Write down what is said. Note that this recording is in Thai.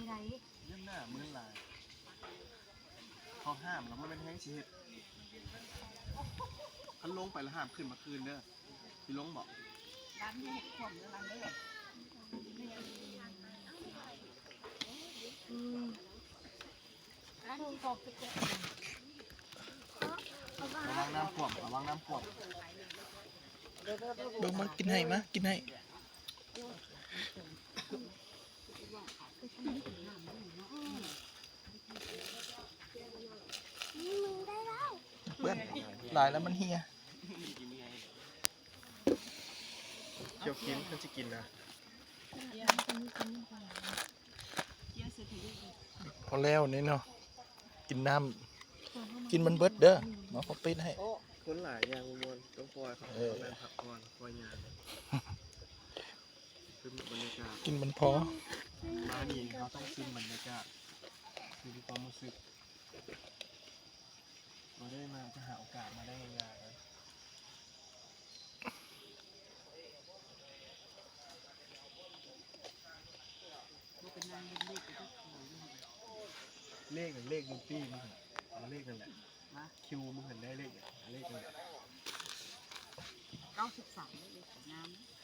ไรเรื่องหน้ามื้อลายเขาห้ามแล้วมันเป็นแห้งชีวิตคันลงไปแล้วห้ามขึ้นมาคืนเด้อพี่ลงบอก ร้านที่เห็ดขมหรือร้านได้แบบร้านที่ขมไปเจอระวังน้ำท่วมระวังน้ำท่วม เบิ่งมากินให้มากินให้เปื้อนหลายแล้วมันเฮีย เคี่ยวกินเขาจะกินนะ พอแล้วนี่เนาะกินน้ำกินมันเบิดเด้อเนาะพอปิดให้ คนหลายอย่างมวนต้องคอยเขาแม่พักก่อนคอยงานคือบรรยากาศ กินมันพอ มานี่เขาต้องซึมบรรยากาศคือความรู้สึกเราได้มาจะหาโอกาสมาได้ง่ายๆนะเลขดนตรีมึงเหรอเอาเลขนั่นแหละคิวมึงเห็นได้เลขเนี่ยเลขนั่นแหละ 93เลยน้ำ